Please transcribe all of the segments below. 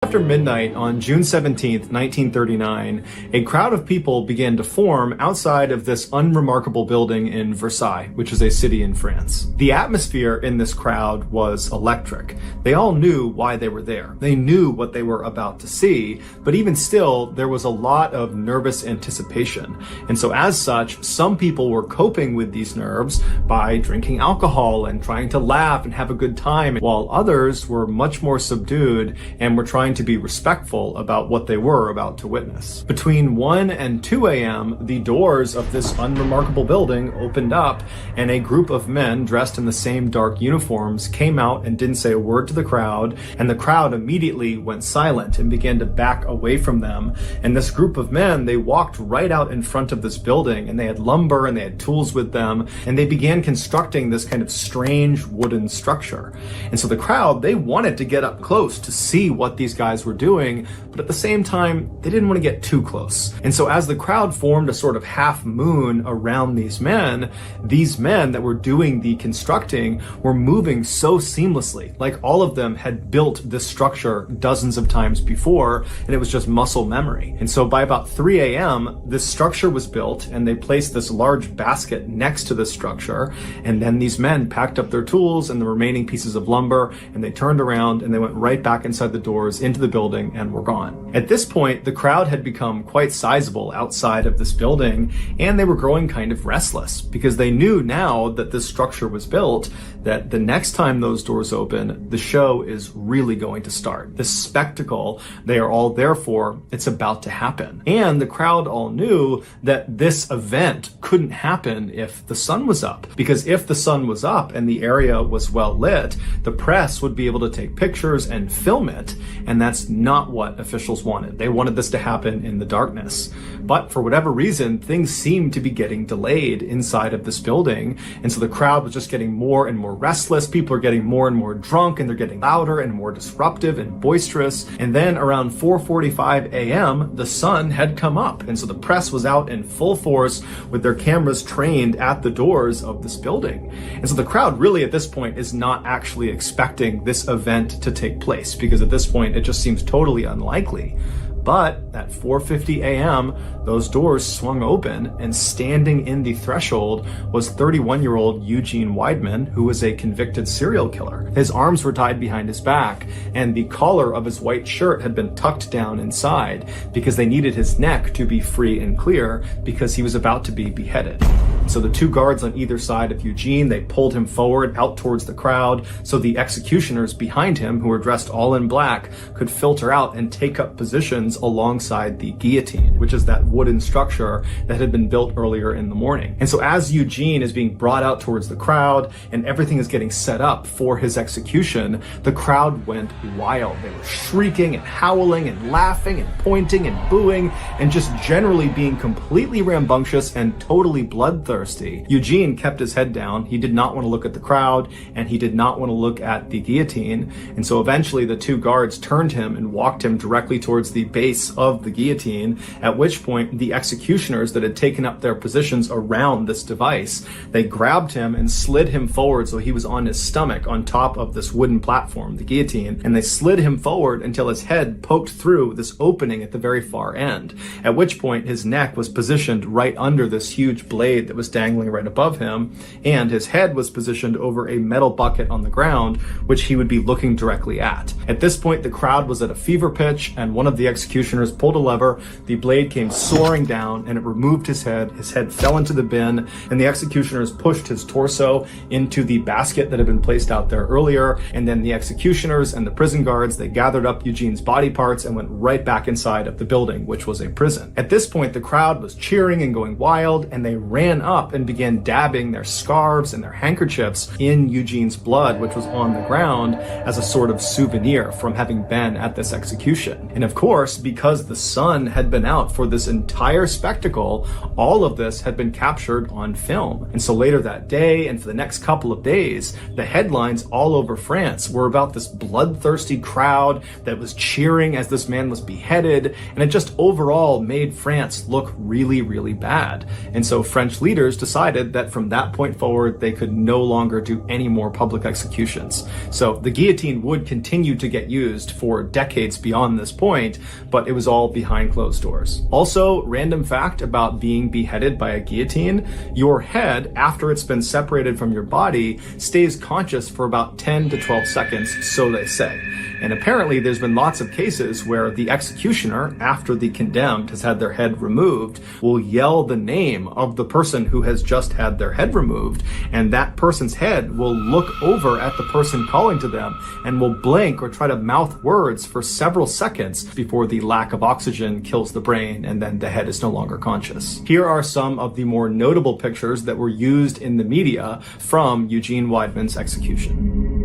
after midnight on June 17th, 1939, a crowd of people began to form outside of this unremarkable building in Versailles, which is a city in France. The atmosphere in this crowd was electric. They all knew why they were there. They knew what they were about to see, but even still, there was a lot of nervous anticipation. And so as such, some people were coping with these nerves by drinking alcohol and trying to laugh and have a good time, while others were much more subdued and were trying to be respectful about what they were about to witness. Between 1 and 2 a.m., the doors of this unremarkable building opened up, and a group of men dressed in the same dark uniforms came out and didn't say a word to the crowd, and the crowd immediately went silent and began to back away from them. And this group of men, they walked right out in front of this building, and they had lumber and they had tools with them, and they began constructing this kind of strange wooden structure. And so the crowd, they wanted to get up close to see what these guys were doing, but at the same time, they didn't want to get too close. And so as the crowd formed a sort of half moon around these men that were doing the constructing were moving so seamlessly, like all of them had built this structure dozens of times before, and it was just muscle memory. And so by about 3 a.m., this structure was built, and they placed this large basket next to this structure, and then these men packed up their tools and the remaining pieces of lumber, and they turned around and they went right back inside the doors into the building and were gone. At this point, the crowd had become quite sizable outside of this building, and they were growing kind of restless because they knew now that this structure was built that the next time those doors open, the show is really going to start. This spectacle they are all there for, it's about to happen. And the crowd all knew that this event couldn't happen if the sun was up, because if the sun was up and the area was well lit, the press would be able to take pictures and film it, and that's not what officials wanted. They wanted this to happen in the darkness. But for whatever reason, things seemed to be getting delayed inside of this building, and so the crowd was just getting more and more restless. People are getting more and more drunk, and they're getting louder and more disruptive and boisterous. And then around 4:45 a.m., the sun had come up, and so the press was out in full force with their cameras trained at the doors of this building. And so the crowd really at this point is not actually expecting this event to take place, because at this point it just seems totally unlikely. But at 4:50 a.m., those doors swung open, and standing in the threshold was 31-year-old Eugene Weidman, who was a convicted serial killer. His arms were tied behind his back, and the collar of his white shirt had been tucked down inside because they needed his neck to be free and clear because he was about to be beheaded. So the two guards on either side of Eugene, they pulled him forward out towards the crowd so the executioners behind him, who were dressed all in black, could filter out and take up positions alongside the guillotine, which is that wooden structure that had been built earlier in the morning. And so as Eugene is being brought out towards the crowd and everything is getting set up for his execution, the crowd went wild. They were shrieking and howling and laughing and pointing and booing and just generally being completely rambunctious and totally bloodthirsty. Eugene kept his head down. He did not want to look at the crowd, and he did not want to look at the guillotine. And so eventually the two guards turned him and walked him directly towards the base of the guillotine, at which point the executioners that had taken up their positions around this device, they grabbed him and slid him forward so he was on his stomach on top of this wooden platform, the guillotine, and they slid him forward until his head poked through this opening at the very far end, at which point his neck was positioned right under this huge blade that was dangling right above him, and his head was positioned over a metal bucket on the ground, which he would be looking directly at. At this point, the crowd was at a fever pitch, and one of the executioners pulled a lever, the blade came soaring down, and it removed his head fell into the bin, and the executioners pushed his torso into the basket that had been placed out there earlier, and then the executioners and the prison guards, they gathered up Eugene's body parts and went right back inside of the building, which was a prison. At this point, the crowd was cheering and going wild, and they ran up and began dabbing their scarves and their handkerchiefs in Eugene's blood, which was on the ground, as a sort of souvenir from having been at this execution. And of course, because the sun had been out for this entire spectacle, all of this had been captured on film. And so later that day, and for the next couple of days, the headlines all over France were about this bloodthirsty crowd that was cheering as this man was beheaded, and it just overall made France look really, really bad. And so French leaders leaders decided that from that point forward, they could no longer do any more public executions. So the guillotine would continue to get used for decades beyond this point, but it was all behind closed doors. Also, random fact about being beheaded by a guillotine, your head, after it's been separated from your body, stays conscious for about 10 to 12 seconds, so they say. And apparently there's been lots of cases where the executioner, after the condemned has had their head removed, will yell the name of the person who has just had their head removed, and that person's head will look over at the person calling to them and will blink or try to mouth words for several seconds before the lack of oxygen kills the brain and then the head is no longer conscious. Here are some of the more notable pictures that were used in the media from Eugene Weidmann's execution.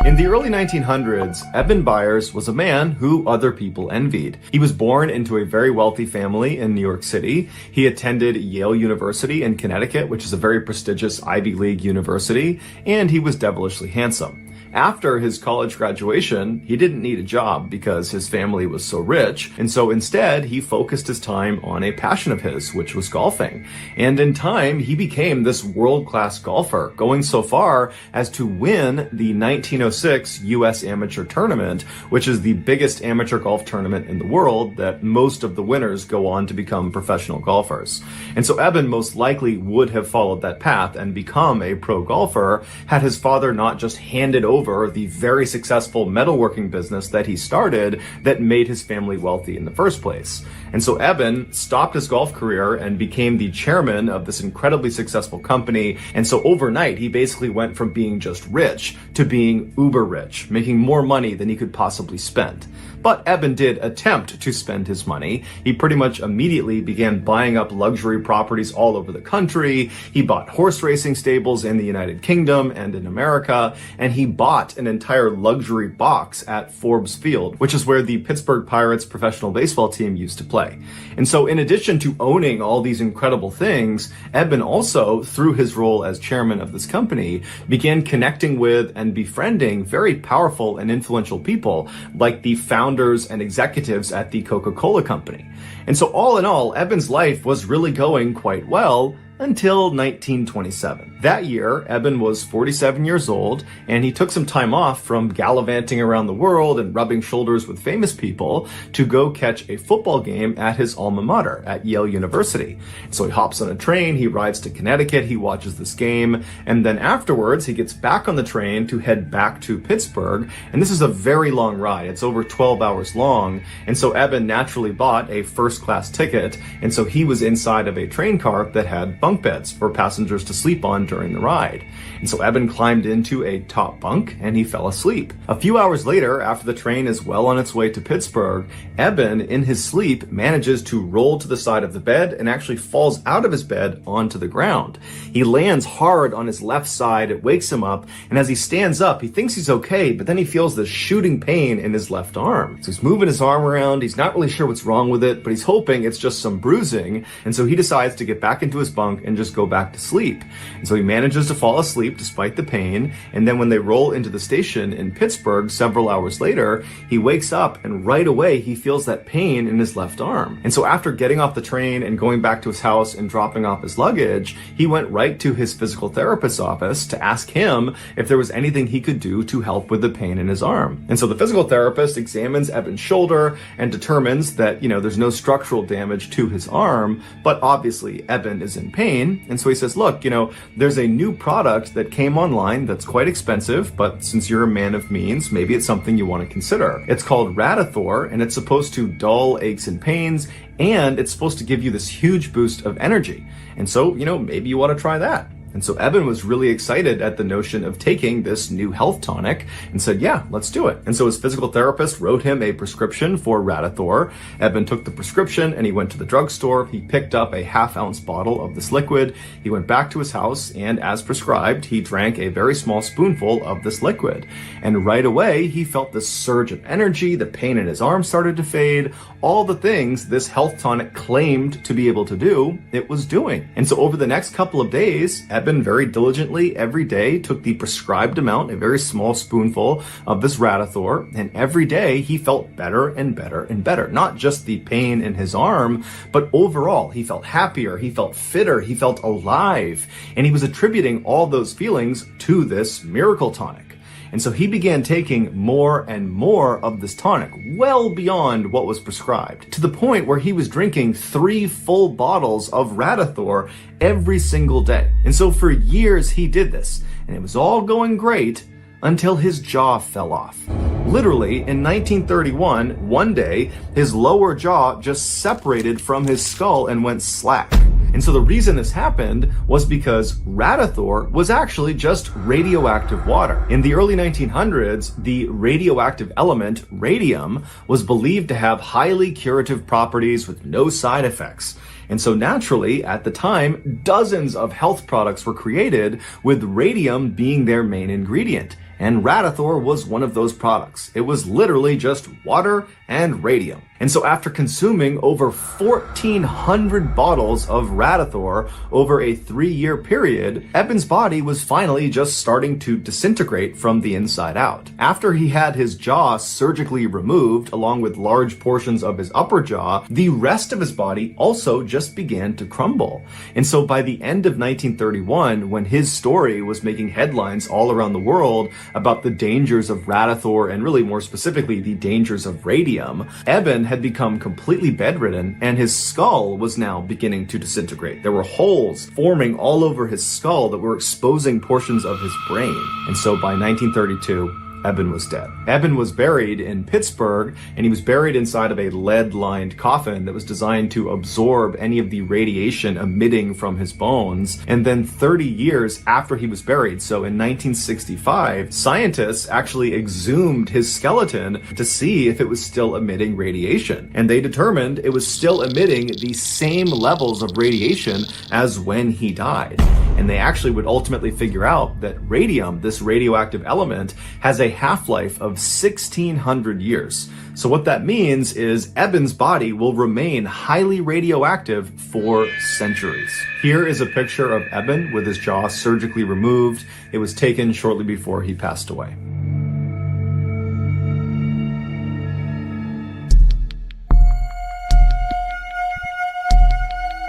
In the early 1900s, Eben Byers was a man who other people envied. He was born into a very wealthy family in New York City. He attended Yale University in Connecticut, which is a very prestigious Ivy League university, and he was devilishly handsome. After his college graduation, he didn't need a job because his family was so rich, and so instead he focused his time on a passion of his, which was golfing. And in time, he became this world-class golfer, going so far as to win the 1906 U.S. Amateur Tournament, which is the biggest amateur golf tournament in the world that most of the winners go on to become professional golfers. And so Eben most likely would have followed that path and become a pro golfer had his father not just handed over the very successful metalworking business that he started that made his family wealthy in the first place. And so Eben stopped his golf career and became the chairman of this incredibly successful company. And so overnight, he basically went from being just rich to being uber rich, making more money than he could possibly spend. But Eben did attempt to spend his money. He pretty much immediately began buying up luxury properties all over the country. He bought horse racing stables in the United Kingdom and in America, and he bought an entire luxury box at Forbes Field, which is where the Pittsburgh Pirates professional baseball team used to play. And so in addition to owning all these incredible things, Eben also, through his role as chairman of this company, began connecting with and befriending very powerful and influential people like the founders and executives at the Coca-Cola Company. And so all in all, Eben's life was really going quite well until 1927. That year, Eben was 47 years old, and he took some time off from gallivanting around the world and rubbing shoulders with famous people to go catch a football game at his alma mater at Yale University. So he hops on a train, he rides to Connecticut, he watches this game, and then afterwards he gets back on the train to head back to Pittsburgh, and this is a very long ride. It's over 12 hours long, and so Eben naturally bought a first-class ticket, and so he was inside of a train car that had bunk beds for passengers to sleep on during the ride. And so Eben climbed into a top bunk and he fell asleep. A few hours later, after the train is well on its way to Pittsburgh, Eben, in his sleep, manages to roll to the side of the bed and actually falls out of his bed onto the ground. He lands hard on his left side, it wakes him up, and as he stands up, he thinks he's okay, but then he feels this shooting pain in his left arm. So he's moving his arm around, he's not really sure what's wrong with it, but he's hoping it's just some bruising, and so he decides to get back into his bunk and just go back to sleep. And so he manages to fall asleep despite the pain, and then when they roll into the station in Pittsburgh several hours later, he wakes up and right away he feels that pain in his left arm. And so after getting off the train and going back to his house and dropping off his luggage, he went right to his physical therapist's office to ask him if there was anything he could do to help with the pain in his arm. And so the physical therapist examines Eben's shoulder and determines that, there's no structural damage to his arm, but obviously Eben is in pain. And so he says, look, there's a new product that came online that's quite expensive, but since you're a man of means, maybe it's something you want to consider. It's called Radithor, and it's supposed to dull aches and pains, and it's supposed to give you this huge boost of energy. And so, maybe you want to try that. And so Eben was really excited at the notion of taking this new health tonic and said, yeah, let's do it. And so his physical therapist wrote him a prescription for Radithor. Eben took the prescription and he went to the drugstore. He picked up a half-ounce bottle of this liquid. He went back to his house and, as prescribed, he drank a very small spoonful of this liquid. And right away, he felt this surge of energy. The pain in his arm started to fade. All the things this health tonic claimed to be able to do, it was doing. And so over the next couple of days, Eben Eben very diligently every day took the prescribed amount, a very small spoonful of this Radithor, and every day he felt better and better and better. Not just the pain in his arm, but overall he felt happier, he felt fitter, he felt alive, and he was attributing all those feelings to this miracle tonic. And so he began taking more and more of this tonic, well beyond what was prescribed, to the point where he was drinking 3 full bottles of Radithor every single day. And so for years he did this, and it was all going great until his jaw fell off. Literally, in 1931, one day, his lower jaw just separated from his skull and went slack. And so the reason this happened was because Radithor was actually just radioactive water. In the early 1900s, the radioactive element radium was believed to have highly curative properties with no side effects. And so naturally, at the time, dozens of health products were created with radium being their main ingredient. And Radithor was one of those products. It was literally just water and radium. And so after consuming over 1,400 bottles of Radithor over a 3-year period, Eben's body was finally just starting to disintegrate from the inside out. After he had his jaw surgically removed, along with large portions of his upper jaw, the rest of his body also just began to crumble. And so by the end of 1931, when his story was making headlines all around the world about the dangers of Radithor and really more specifically the dangers of radium, Eben had become completely bedridden and his skull was now beginning to disintegrate. There were holes forming all over his skull that were exposing portions of his brain. And so by 1932, Eben was dead. Eben was buried in Pittsburgh, and he was buried inside of a lead-lined coffin that was designed to absorb any of the radiation emitting from his bones. And then 30 years after he was buried, so in 1965, scientists actually exhumed his skeleton to see if it was still emitting radiation. And they determined it was still emitting the same levels of radiation as when he died. And they actually would ultimately figure out that radium, this radioactive element, has a half-life of 1,600 years. So what that means is Eben's body will remain highly radioactive for centuries. Here is a picture of Eben with his jaw surgically removed. It was taken shortly before he passed away.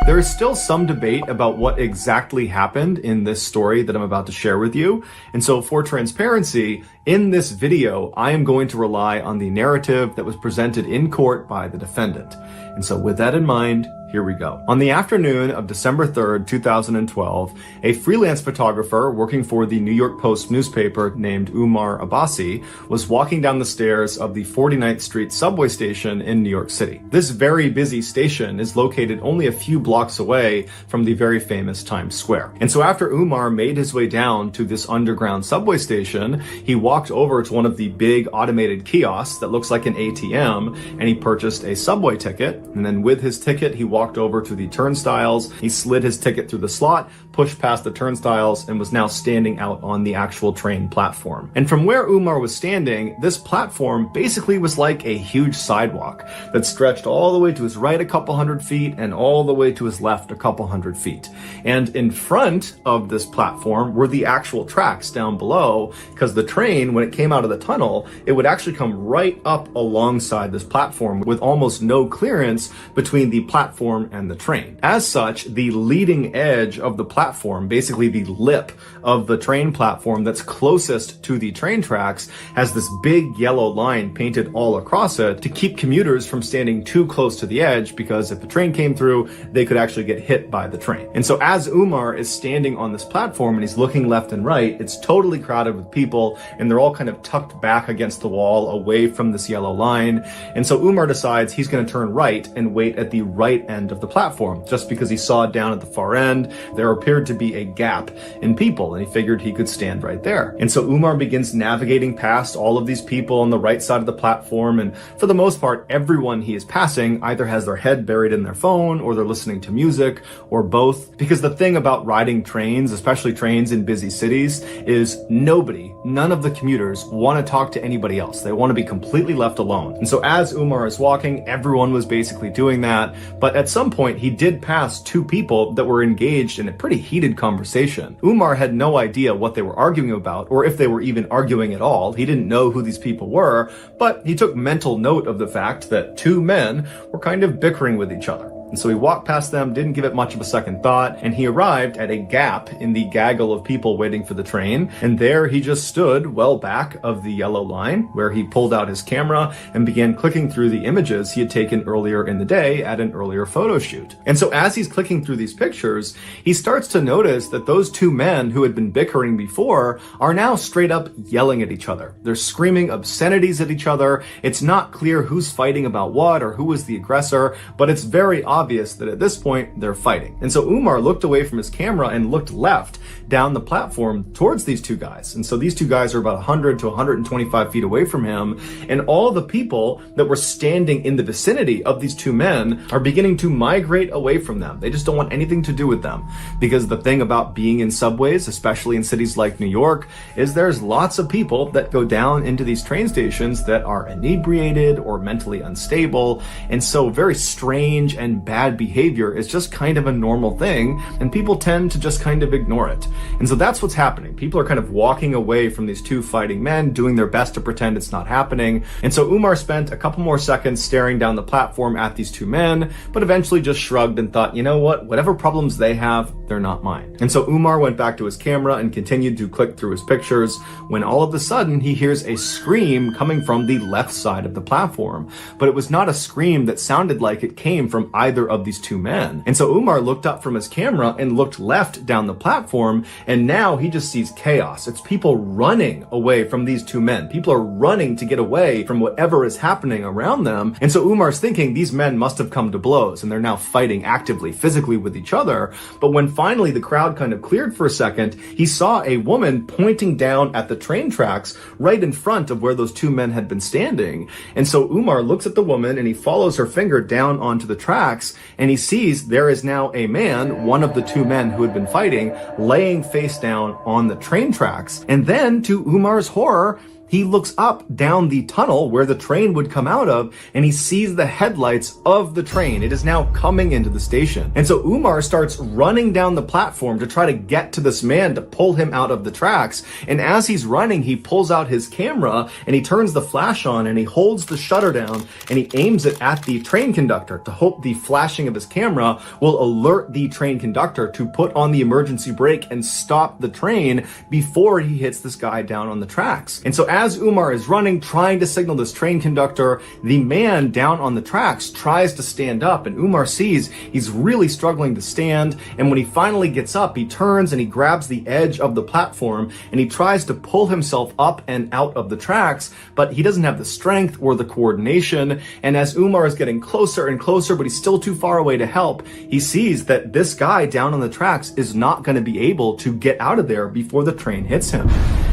There is still some debate about what exactly happened in this story that I'm about to share with you. And so for transparency, in this video, I am going to rely on the narrative that was presented in court by the defendant. And so with that in mind, here we go. On the afternoon of December 3rd, 2012, a freelance photographer working for the New York Post newspaper named Umar Abbasi was walking down the stairs of the 49th Street subway station in New York City. This very busy station is located only a few blocks away from the very famous Times Square. And so after Umar made his way down to this underground subway station, he walked over to one of the big automated kiosks that looks like an ATM, and he purchased a subway ticket. And then with his ticket, he walked over to the turnstiles. He slid his ticket through the slot, pushed past the turnstiles, and was now standing out on the actual train platform. And from where Umar was standing, this platform basically was like a huge sidewalk that stretched all the way to his right a couple hundred feet and all the way to his left a couple hundred feet. And in front of this platform were the actual tracks down below, because the train, when it came out of the tunnel, it would actually come right up alongside this platform with almost no clearance between the platform and the train. As such, the leading edge of the platform, basically the lip of the train platform that's closest to the train tracks, has this big yellow line painted all across it to keep commuters from standing too close to the edge, because if the train came through, they could actually get hit by the train. And so as Umar is standing on this platform and he's looking left and right, it's totally crowded with people, and they're all kind of tucked back against the wall away from this yellow line. And so Umar decides he's going to turn right and wait at the right end of the platform, just because he saw down at the far end there appeared to be a gap in people, and he figured he could stand right there. And so Umar begins navigating past all of these people on the right side of the platform, and for the most part, everyone he is passing either has their head buried in their phone, or they're listening to music, or both. Because the thing about riding trains, especially trains in busy cities, is none of the commuters want to talk to anybody else. They want to be completely left alone. And so as Umar is walking, everyone was basically doing that. But at At some point, he did pass two people that were engaged in a pretty heated conversation. Umar had no idea what they were arguing about, or if they were even arguing at all. He didn't know who these people were, but he took mental note of the fact that two men were kind of bickering with each other. And so he walked past them, didn't give it much of a second thought, and he arrived at a gap in the gaggle of people waiting for the train. And there he just stood well back of the yellow line, where he pulled out his camera and began clicking through the images he had taken earlier in the day at an earlier photo shoot. And so as he's clicking through these pictures, he starts to notice that those two men who had been bickering before are now straight up yelling at each other. They're screaming obscenities at each other. It's not clear who's fighting about what or who was the aggressor, but it's very obvious that at this point they're fighting. And so Umar looked away from his camera and looked left down the platform towards these two guys. And so these two guys are about 100 to 125 feet away from him. And all the people that were standing in the vicinity of these two men are beginning to migrate away from them. They just don't want anything to do with them. Because the thing about being in subways, especially in cities like New York, is there's lots of people that go down into these train stations that are inebriated or mentally unstable. And so very strange and bad behavior is just kind of a normal thing, and people tend to just kind of ignore it. And so that's what's happening. People are kind of walking away from these two fighting men, doing their best to pretend it's not happening. And so Umar spent a couple more seconds staring down the platform at these two men, but eventually just shrugged and thought, you know what, whatever problems they have, they're not mine. And so Umar went back to his camera and continued to click through his pictures, when all of a sudden he hears a scream coming from the left side of the platform. But it was not a scream that sounded like it came from either of these two men. And so Umar looked up from his camera and looked left down the platform, and now he just sees chaos. It's people running away from these two men. People are running to get away from whatever is happening around them. And so Umar's thinking these men must have come to blows and they're now fighting actively, physically with each other. But when finally the crowd kind of cleared for a second, he saw a woman pointing down at the train tracks right in front of where those two men had been standing. And so Umar looks at the woman and he follows her finger down onto the tracks, and he sees there is now a man, one of the two men who had been fighting, laying face down on the train tracks. And then, to Umar's horror, he looks up down the tunnel where the train would come out of, and he sees the headlights of the train. It is now coming into the station. And so Umar starts running down the platform to try to get to this man to pull him out of the tracks. And as he's running, he pulls out his camera and he turns the flash on and he holds the shutter down and he aims it at the train conductor to hope the flashing of his camera will alert the train conductor to put on the emergency brake and stop the train before he hits this guy down on the tracks. And so as Umar is running, trying to signal this train conductor, the man down on the tracks tries to stand up, and Umar sees he's really struggling to stand. And when he finally gets up, he turns and he grabs the edge of the platform and he tries to pull himself up and out of the tracks, but he doesn't have the strength or the coordination. And as Umar is getting closer and closer, but he's still too far away to help, he sees that this guy down on the tracks is not going to be able to get out of there before the train hits him.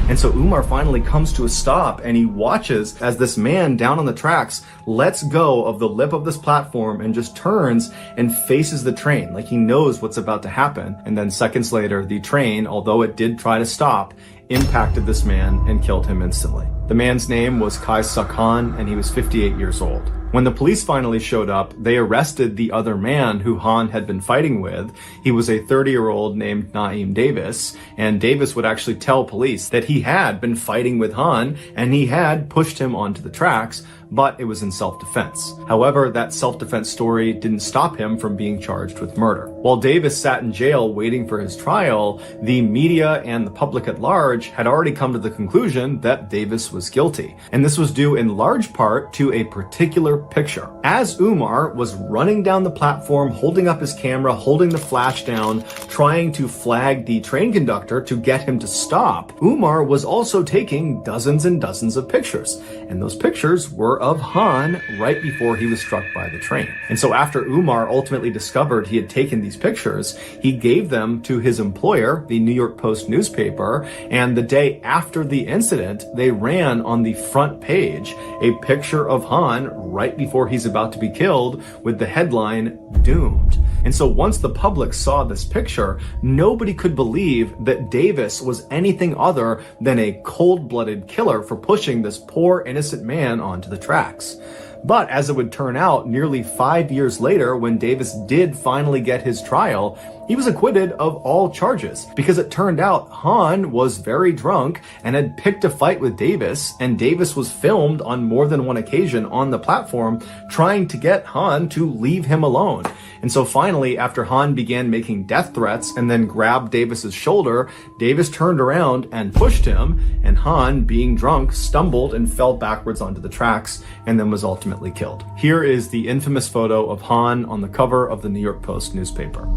And so Umar finally comes to a stop and he watches as this man down on the tracks lets go of the lip of this platform and just turns and faces the train like he knows what's about to happen. And then seconds later, the train, although it did try to stop, impacted this man and killed him instantly. The man's name was Kaisa Khan, and he was 58 years old. When the police finally showed up, they arrested the other man who Han had been fighting with. He was a 30-year-old named Naeem Davis, and Davis would actually tell police that he had been fighting with Han and he had pushed him onto the tracks, but it was in self-defense. However, that self-defense story didn't stop him from being charged with murder. While Davis sat in jail waiting for his trial, the media and the public at large had already come to the conclusion that Davis was guilty. And this was due in large part to a particular picture. As Umar was running down the platform, holding up his camera, holding the flash down, trying to flag the train conductor to get him to stop, Umar was also taking dozens and dozens of pictures. And those pictures were of Han right before he was struck by the train. And so after Umar ultimately discovered he had taken these pictures, he gave them to his employer, the New York Post newspaper, and the day after the incident, they ran on the front page a picture of Han right before he's about to be killed with the headline, "Doomed." And so once the public saw this picture, nobody could believe that Davis was anything other than a cold-blooded killer for pushing this poor innocent man onto the tracks. But as it would turn out, nearly 5 years later, when Davis did finally get his trial, he was acquitted of all charges because it turned out Hahn was very drunk and had picked a fight with Davis, and Davis was filmed on more than one occasion on the platform trying to get Hahn to leave him alone. And so finally, after Hahn began making death threats and then grabbed Davis's shoulder, Davis turned around and pushed him, and Hahn, being drunk, stumbled and fell backwards onto the tracks and then was ultimately killed. Here is the infamous photo of Hahn on the cover of the New York Post newspaper.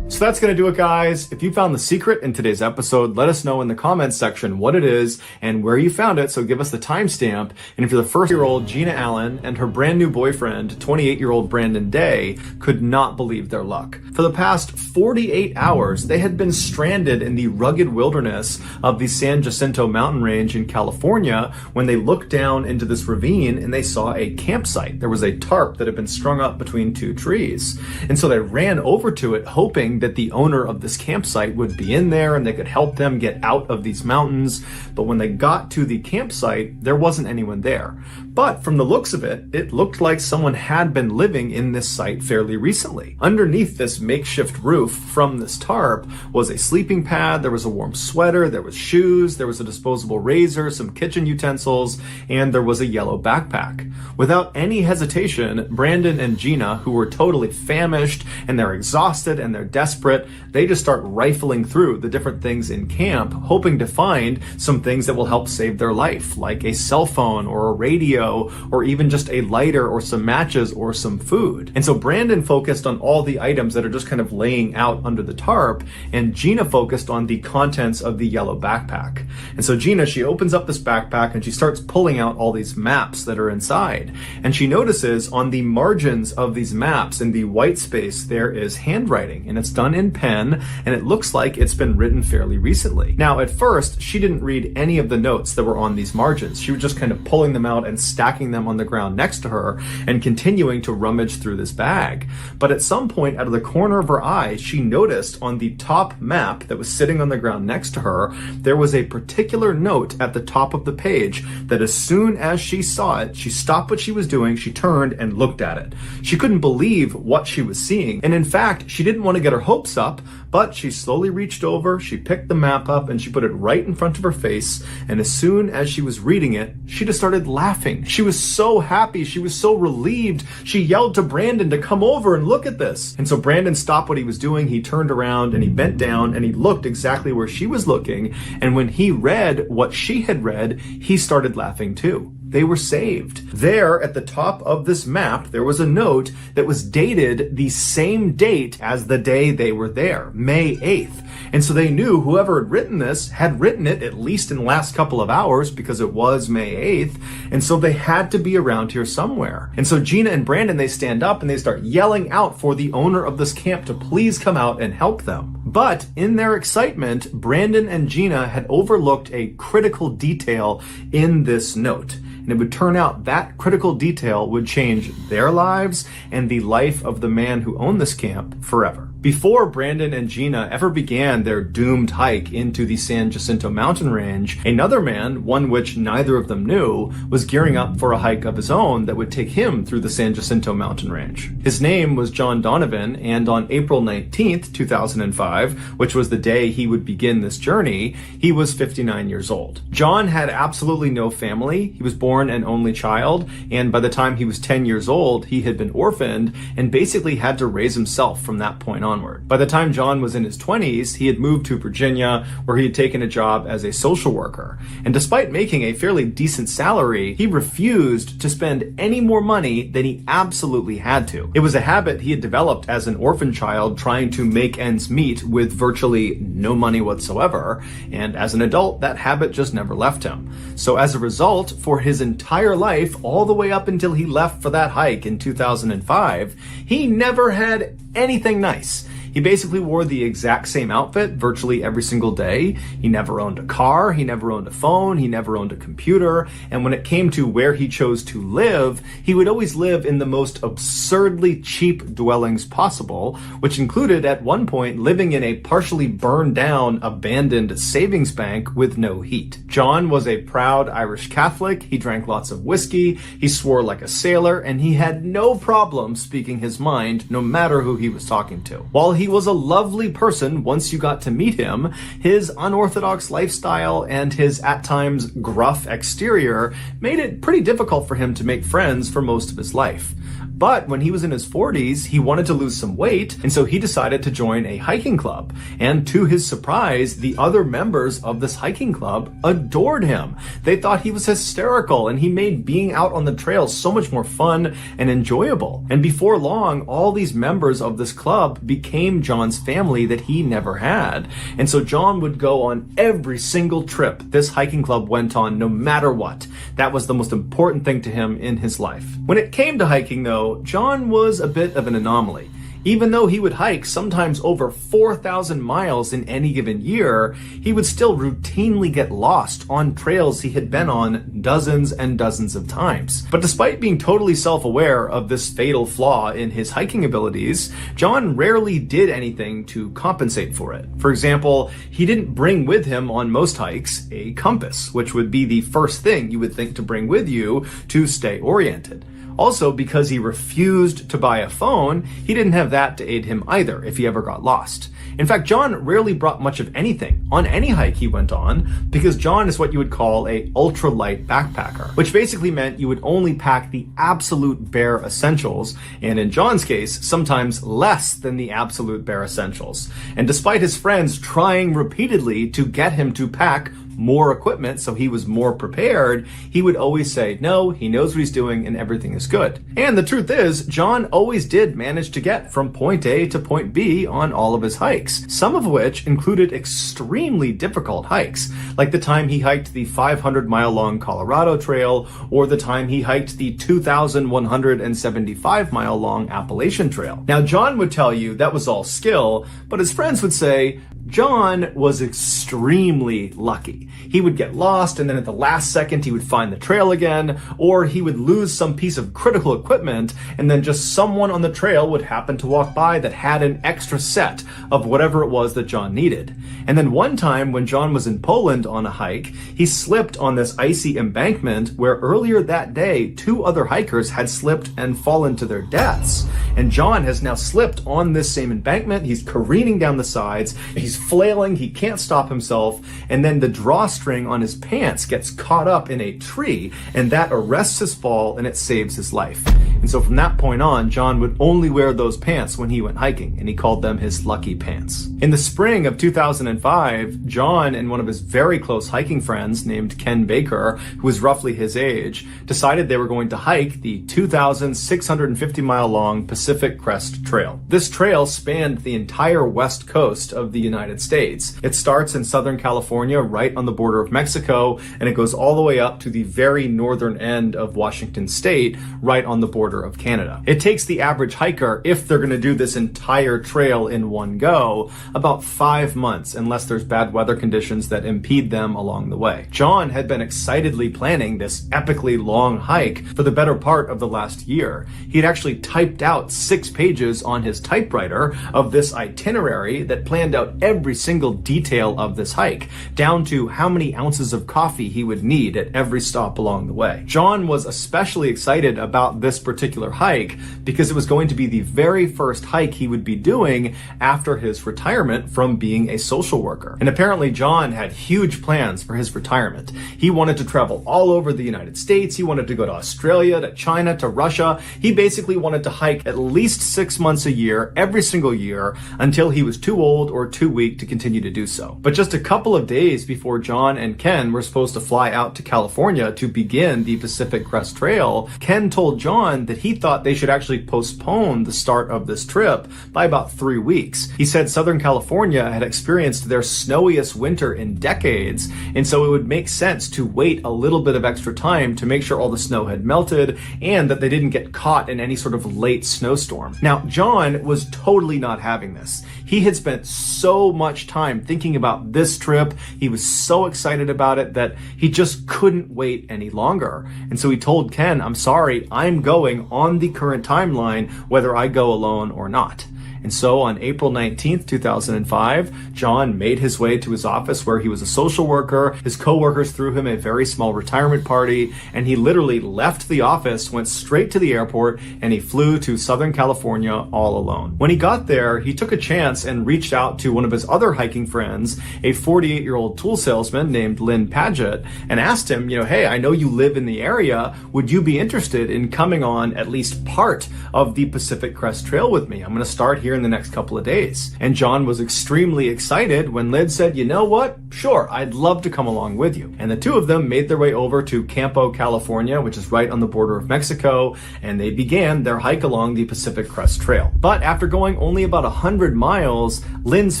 So that's going to do it, guys. If you found the secret in today's episode, let us know in the comments section what it is and where you found it, so give us the timestamp. And if you're the first-year-old Gina Allen and her brand new boyfriend, 28-year-old Brandon Day, could not believe their luck. For the past 48 hours, they had been stranded in the rugged wilderness of the San Jacinto mountain range in California when they looked down into this ravine and they saw a campsite. There was a tarp that had been strung up between two trees. And so they ran over to it, hoping that the owner of this campsite would be in there and they could help them get out of these mountains. But when they got to the campsite, there wasn't anyone there. But from the looks of it, it looked like someone had been living in this site fairly recently. Underneath this makeshift roof from this tarp was a sleeping pad, there was a warm sweater, there was shoes, there was a disposable razor, some kitchen utensils, and there was a yellow backpack. Without any hesitation, Brandon and Gina, who were totally famished and they're exhausted and they're desperate, they just start rifling through the different things in camp, hoping to find some things that will help save their life, like a cell phone or a radio, or even just a lighter or some matches or some food. And so Brandon focused on all the items that are just kind of laying out under the tarp, and Gina focused on the contents of the yellow backpack. And so Gina, she opens up this backpack and she starts pulling out all these maps that are inside. And she notices on the margins of these maps, in the white space, there is handwriting, and it's done in pen, and it looks like it's been written fairly recently. Now, at first, she didn't read any of the notes that were on these margins. She was just kind of pulling them out and stacking them on the ground next to her and continuing to rummage through this bag. But at some point, out of the corner of her eye, she noticed on the top map that was sitting on the ground next to her, there was a particular note at the top of the page that as soon as she saw it, she stopped what she was doing, she turned and looked at it. She couldn't believe what she was seeing. And in fact, she didn't want to get her hopes up, but she slowly reached over, she picked the map up, and she put it right in front of her face. And as soon as she was reading it, she just started laughing. She was so happy. She was so relieved. She yelled to Brandon to come over and look at this. And so Brandon stopped what he was doing. He turned around and he bent down and he looked exactly where she was looking. And when he read what she had read, he started laughing too. They were saved. There at the top of this map, there was a note that was dated the same date as the day they were there, May 8th. And so they knew whoever had written this had written it at least in the last couple of hours because it was May 8th. And so they had to be around here somewhere. And so Gina and Brandon, they stand up and they start yelling out for the owner of this camp to please come out and help them. But in their excitement, Brandon and Gina had overlooked a critical detail in this note. And it would turn out that critical detail would change their lives and the life of the man who owned this camp forever. Before Brandon and Gina ever began their doomed hike into the San Jacinto mountain range, another man, one which neither of them knew, was gearing up for a hike of his own that would take him through the San Jacinto mountain range. His name was John Donovan, and on April 19th, 2005, which was the day he would begin this journey, he was 59 years old. John had absolutely no family. He was born an only child, and by the time he was 10 years old, he had been orphaned and basically had to raise himself from that point onward. By the time John was in his 20s, he had moved to Virginia, where he had taken a job as a social worker. And despite making a fairly decent salary, he refused to spend any more money than he absolutely had to. It was a habit he had developed as an orphan child, trying to make ends meet with virtually no money whatsoever. And as an adult, that habit just never left him. So as a result, for his entire life, all the way up until he left for that hike in 2005, he never had anything nice. He basically wore the exact same outfit virtually every single day. He never owned a car, he never owned a phone, he never owned a computer, and when it came to where he chose to live, he would always live in the most absurdly cheap dwellings possible, which included at one point living in a partially burned down, abandoned savings bank with no heat. John was a proud Irish Catholic, he drank lots of whiskey, he swore like a sailor, and he had no problem speaking his mind no matter who he was talking to. While he was a lovely person once you got to meet him, his unorthodox lifestyle and his at times gruff exterior made it pretty difficult for him to make friends for most of his life. But when he was in his 40s, he wanted to lose some weight, and so he decided to join a hiking club. And to his surprise, the other members of this hiking club adored him. They thought he was hysterical, and he made being out on the trails so much more fun and enjoyable. And before long, all these members of this club became John's family that he never had. And so John would go on every single trip this hiking club went on, no matter what. That was the most important thing to him in his life. When it came to hiking, though, John was a bit of an anomaly. Even though he would hike sometimes over 4,000 miles in any given year, he would still routinely get lost on trails he had been on dozens and dozens of times. But despite being totally self-aware of this fatal flaw in his hiking abilities, John rarely did anything to compensate for it. For example, he didn't bring with him on most hikes a compass, which would be the first thing you would think to bring with you to stay oriented. Also, because he refused to buy a phone, he didn't have that to aid him either if he ever got lost. In fact, John rarely brought much of anything on any hike he went on, because John is what you would call a ultralight backpacker, which basically meant you would only pack the absolute bare essentials, and in John's case, sometimes less than the absolute bare essentials. And despite his friends trying repeatedly to get him to pack more equipment so he was more prepared, he would always say, no, he knows what he's doing and everything is good. And the truth is, John always did manage to get from point A to point B on all of his hikes, some of which included extremely difficult hikes, like the time he hiked the 500-mile-long Colorado Trail, or the time he hiked the 2,175-mile-long Appalachian Trail. Now, John would tell you that was all skill, but his friends would say, John was extremely lucky. He would get lost, and then at the last second he would find the trail again, or he would lose some piece of critical equipment, and then just someone on the trail would happen to walk by that had an extra set of whatever it was that John needed. And then one time when John was in Poland on a hike, he slipped on this icy embankment where earlier that day, 2 other hikers had slipped and fallen to their deaths. And John has now slipped on this same embankment. He's careening down the sides. He's flailing. He can't stop himself. And then the drawstring on his pants gets caught up in a tree, and that arrests his fall and it saves his life. And so from that point on, John would only wear those pants when he went hiking, and he called them his lucky pants. In the spring of 2005, John and one of his very close hiking friends named Ken Baker, who was roughly his age, decided they were going to hike the 2,650-mile-long Pacific Crest Trail. This trail spanned the entire west coast of the United States. It starts in Southern California, right on the border of Mexico, and it goes all the way up to the very northern end of Washington State, right on the border of Canada. It takes the average hiker, if they're going to do this entire trail in one go, about 5 months, unless there's bad weather conditions that impede them along the way. John had been excitedly planning this epically long hike for the better part of the last year. He had actually typed out 6 pages on his typewriter of this itinerary that planned out every single detail of this hike, down to how many ounces of coffee he would need at every stop along the way. John was especially excited about this particular hike because it was going to be the very first hike he would be doing after his retirement from being a social worker. And apparently John had huge plans for his retirement. He wanted to travel all over the United States. He wanted to go to Australia, to China, to Russia. He basically wanted to hike at least 6 months a year, every single year, until he was too old or too weak to continue to do so. But just a couple of days before John and Ken were supposed to fly out to California to begin the Pacific Crest Trail, Ken told John that he thought they should actually postpone the start of this trip by about 3 weeks. He said Southern California had experienced their snowiest winter in decades, and so it would make sense to wait a little bit of extra time to make sure all the snow had melted and that they didn't get caught in any sort of late snowstorm. Now, John was totally not having this. He had spent so much time thinking about this trip. He was so excited about it that he just couldn't wait any longer. And so he told Ken, "I'm sorry, I'm going on the current timeline, whether I go alone or not." And so on April 19th, 2005, John made his way to his office where he was a social worker. His coworkers threw him a very small retirement party, and he literally left the office, went straight to the airport, and he flew to Southern California all alone. When he got there, he took a chance and reached out to one of his other hiking friends, a 48-year-old tool salesman named Lynn Paget, and asked him, hey, I know you live in the area. Would you be interested in coming on at least part of the Pacific Crest Trail with me? I'm going to start here in the next couple of days. And John was extremely excited when Lynn said, you know what? Sure, I'd love to come along with you. And the two of them made their way over to Campo, California, which is right on the border of Mexico, and they began their hike along the Pacific Crest Trail. But after going only about 100 miles, Lynn's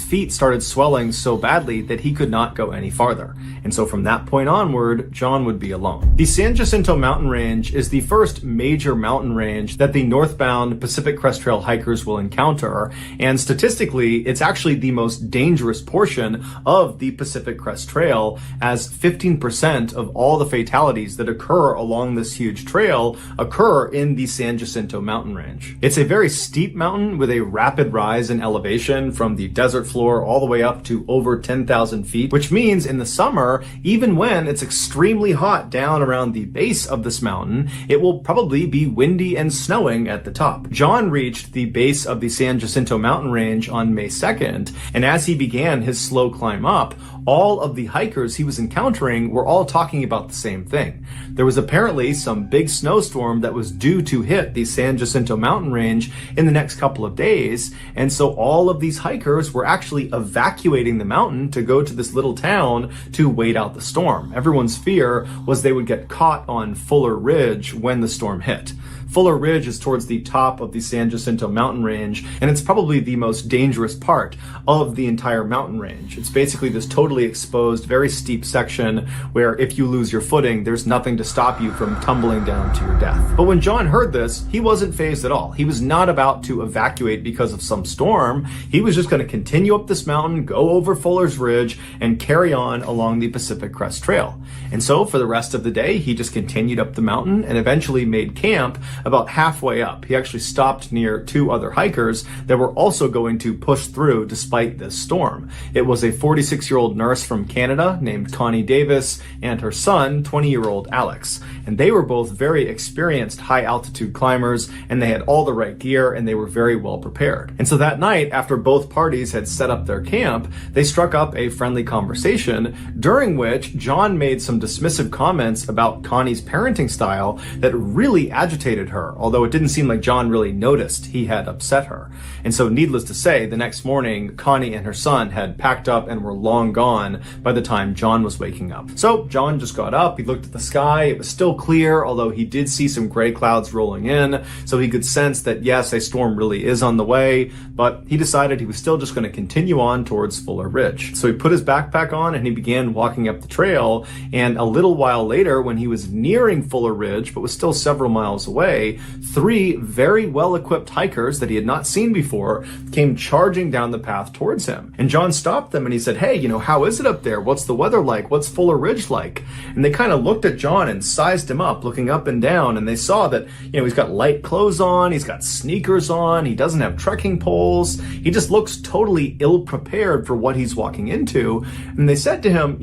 feet started swelling so badly that he could not go any farther. And so from that point onward, John would be alone. The San Jacinto mountain range is the first major mountain range that the northbound Pacific Crest Trail hikers will encounter. And statistically, it's actually the most dangerous portion of the Pacific Crest Trail, as 15% of all the fatalities that occur along this huge trail occur in the San Jacinto mountain range. It's a very steep mountain with a rapid rise in elevation from the desert floor all the way up to over 10,000 feet, which means in the summer, even when it's extremely hot down around the base of this mountain, it will probably be windy and snowing at the top. John reached the base of the San Jacinto mountain range on May 2nd, and as he began his slow climb up, all of the hikers he was encountering were all talking about the same thing. There was apparently some big snowstorm that was due to hit the San Jacinto mountain range in the next couple of days, and so all of these hikers were actually evacuating the mountain to go to this little town to wait out the storm. Everyone's fear was they would get caught on Fuller Ridge when the storm hit. Fuller Ridge is towards the top of the San Jacinto mountain range, and it's probably the most dangerous part of the entire mountain range. It's basically this totally exposed, very steep section where if you lose your footing, there's nothing to stop you from tumbling down to your death. But when John heard this, he wasn't fazed at all. He was not about to evacuate because of some storm. He was just going to continue up this mountain, go over Fuller's Ridge, and carry on along the Pacific Crest Trail. And so for the rest of the day, he just continued up the mountain and eventually made camp about halfway up. He actually stopped near two other hikers that were also going to push through despite this storm. It was a 46-year-old nurse from Canada named Connie Davis and her son, 20-year-old Alex. And they were both very experienced high-altitude climbers, and they had all the right gear, and they were very well prepared. And so that night, after both parties had set up their camp, they struck up a friendly conversation, during which John made some dismissive comments about Connie's parenting style that really agitated her, although it didn't seem like John really noticed he had upset her. And so needless to say, the next morning, Connie and her son had packed up and were long gone by the time John was waking up. So John just got up, he looked at the sky, it was still clear, although he did see some gray clouds rolling in, so he could sense that yes, a storm really is on the way, but he decided he was still just going to continue on towards Fuller Ridge. So he put his backpack on and he began walking up the trail, and a little while later, when he was nearing Fuller Ridge, but was still several miles away, three very well-equipped hikers that he had not seen before came charging down the path towards him. And John stopped them and he said, hey, how is it up there? What's the weather like? What's Fuller Ridge like? And they kind of looked at John and sized him up, looking up and down, and they saw that, he's got light clothes on, he's got sneakers on, he doesn't have trekking poles, he just looks totally ill-prepared for what he's walking into. And they said to him,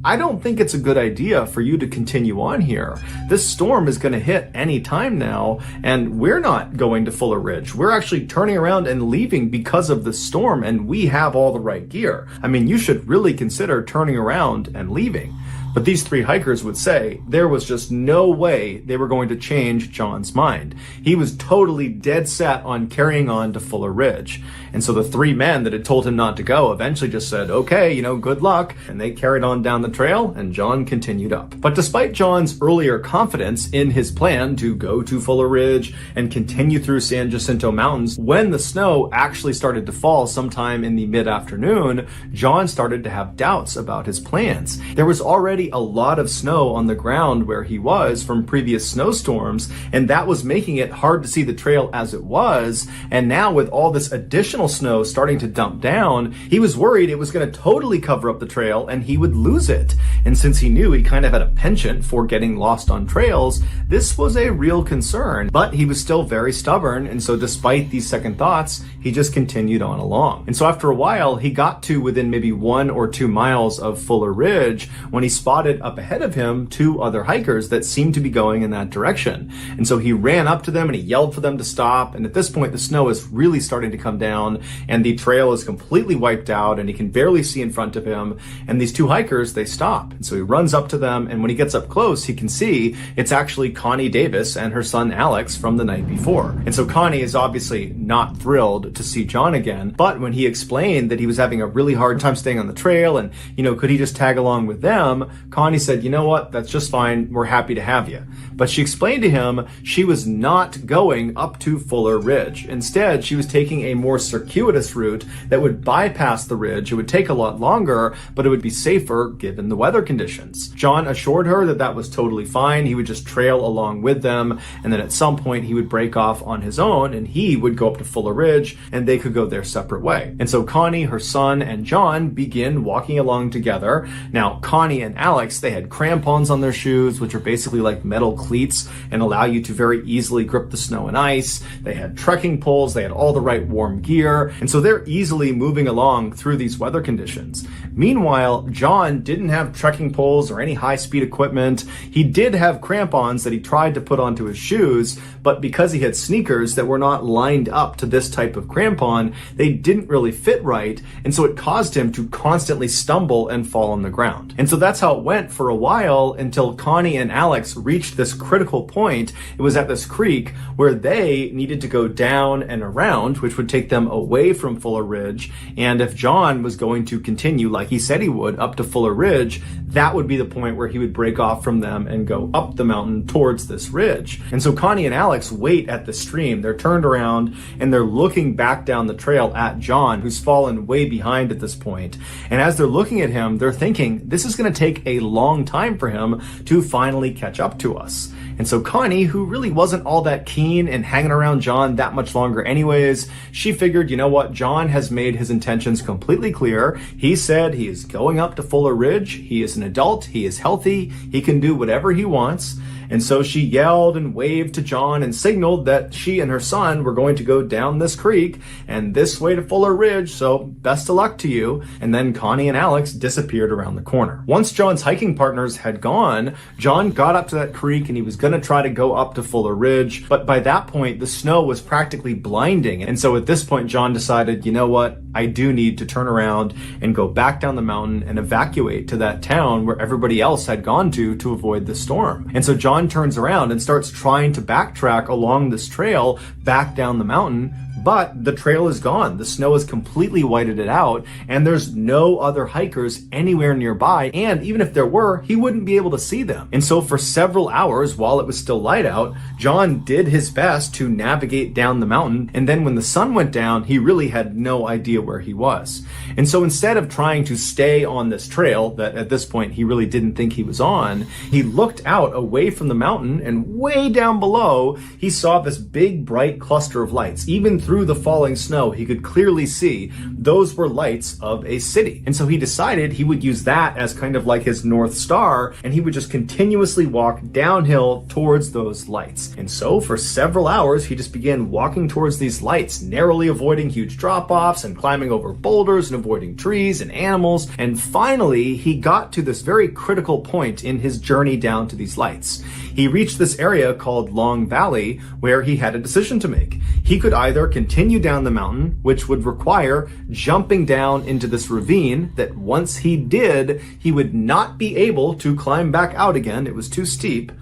I don't think it's a good idea for you to continue on here. This storm is going to hit any time now, and we're not going to Fuller Ridge. We're actually turning around and leaving because of the storm, and we have all the right gear. I mean, you should really consider turning around and leaving. But these three hikers would say there was just no way they were going to change John's mind. He was totally dead set on carrying on to Fuller Ridge. And so the three men that had told him not to go eventually just said, okay, good luck. And they carried on down the trail, and John continued up. But despite John's earlier confidence in his plan to go to Fuller Ridge and continue through San Jacinto Mountains, when the snow actually started to fall sometime in the mid-afternoon, John started to have doubts about his plans. There was already a lot of snow on the ground where he was from previous snowstorms, and that was making it hard to see the trail as it was. And now with all this additional snow starting to dump down, he was worried it was going to totally cover up the trail and he would lose it. And since he knew he kind of had a penchant for getting lost on trails, this was a real concern. But he was still very stubborn, and so despite these second thoughts, he just continued on along. And so after a while, he got to within maybe 1 or 2 miles of Fuller Ridge when he spotted up ahead of him 2 other hikers that seemed to be going in that direction. And so he ran up to them and he yelled for them to stop. And at this point, the snow is really starting to come down and the trail is completely wiped out and he can barely see in front of him. And these 2 hikers, they stop. And so he runs up to them, and when he gets up close, he can see it's actually Connie Davis and her son Alex from the night before. And so Connie is obviously not thrilled to see John again, but when he explained that he was having a really hard time staying on the trail and, could he just tag along with them, Connie said, you know what, that's just fine, we're happy to have you. But she explained to him she was not going up to Fuller Ridge. Instead, she was taking a more circuitous route that would bypass the ridge. It would take a lot longer, but it would be safer given the weather conditions. John assured her that that was totally fine. He would just trail along with them, and then at some point he would break off on his own and he would go up to Fuller Ridge and they could go their separate way. And so Connie, her son, and John begin walking along together. Now, Connie and Alex, they had crampons on their shoes, which are basically like metal cleats and allow you to very easily grip the snow and ice. They had trekking poles, they had all the right warm gear, and so they're easily moving along through these weather conditions. Meanwhile, John didn't have trekking poles or any high-speed equipment. He did have crampons that he tried to put onto his shoes, but because he had sneakers that were not lined up to this type of crampon, they didn't really fit right, and so it caused him to constantly stumble and fall on the ground. And so that's how it went for a while until Connie and Alex reached this critical point. It was at this creek where they needed to go down and around, which would take them away from Fuller Ridge. And if John was going to continue like he said he would up to Fuller Ridge, that would be the point where he would break off from them and go up the mountain towards this ridge. And so Connie and Alex wait at the stream. They're turned around and they're looking back down the trail at John, who's fallen way behind at this point. And as they're looking at him, they're thinking, this is going to take a long time for him to finally catch up to us. And so Connie, who really wasn't all that keen in hanging around John that much longer anyways, she figured, you know what, John has made his intentions completely clear. He said he is going up to Fuller Ridge. He is an adult. He is healthy. He can do whatever he wants. And so she yelled and waved to John and signaled that she and her son were going to go down this creek and this way to Fuller Ridge, so best of luck to you. And then Connie and Alex disappeared around the corner. Once John's hiking partners had gone, John got up to that creek and he was going to try to go up to Fuller Ridge, but by that point the snow was practically blinding. And so at this point John decided, you know what, I do need to turn around and go back down the mountain and evacuate to that town where everybody else had gone to avoid the storm. And so John turns around and starts trying to backtrack along this trail back down the mountain, but the trail is gone. The snow has completely whited it out, and there's no other hikers anywhere nearby, and even if there were, he wouldn't be able to see them. And so for several hours, while it was still light out, John did his best to navigate down the mountain, and then when the sun went down, he really had no idea where he was. And so instead of trying to stay on this trail that at this point he really didn't think he was on, he looked out away from the mountain, and way down below, he saw this big bright cluster of lights. Even through the falling snow, he could clearly see those were lights of a city. And so he decided he would use that as kind of like his North Star, and he would just continuously walk downhill towards those lights. And so for several hours, he just began walking towards these lights, narrowly avoiding huge drop-offs and climbing over boulders and avoiding trees and animals. And finally, he got to this very critical point in his journey down to these lights. He reached this area called Long Valley, where he had a decision to make. He could either continue down the mountain, which would require jumping down into this ravine that once he did, he would not be able to climb back out again. It was too steep.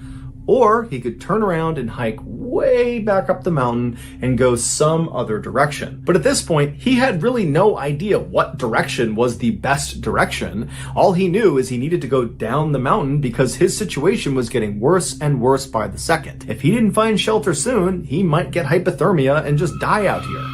Or he could turn around and hike way back up the mountain and go some other direction. But at this point, he had really no idea what direction was the best direction. All he knew is he needed to go down the mountain because his situation was getting worse and worse by the second. If he didn't find shelter soon, he might get hypothermia and just die out here.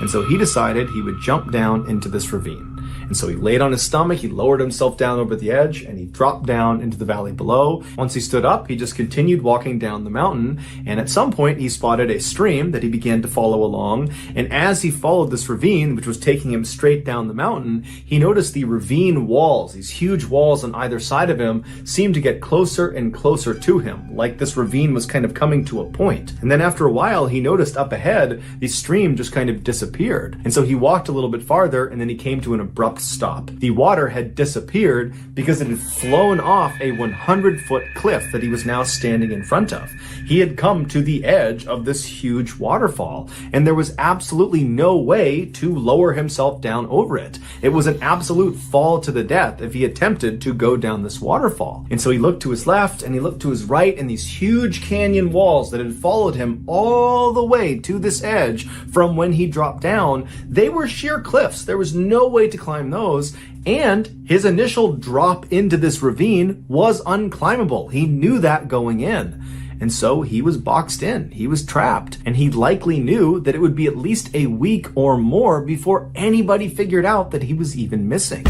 And so he decided he would jump down into this ravine. And so he laid on his stomach, he lowered himself down over the edge, and he dropped down into the valley below. Once he stood up, he just continued walking down the mountain, and at some point he spotted a stream that he began to follow along. And as he followed this ravine, which was taking him straight down the mountain, he noticed the ravine walls, these huge walls on either side of him, seemed to get closer and closer to him, like this ravine was kind of coming to a point. And then after a while, he noticed up ahead, the stream just kind of disappeared. And so he walked a little bit farther, and then he came to an abrupt stop. The water had disappeared because it had flown off a 100-foot cliff that he was now standing in front of. He had come to the edge of this huge waterfall, and there was absolutely no way to lower himself down over it. It was an absolute fall to the death if he attempted to go down this waterfall. And so he looked to his left and he looked to his right, and these huge canyon walls that had followed him all the way to this edge from when he dropped down, they were sheer cliffs. There was no way to climb those, and his initial drop into this ravine was unclimbable. He knew that going in. And so he was boxed in, he was trapped, and he likely knew that it would be at least a week or more before anybody figured out that he was even missing.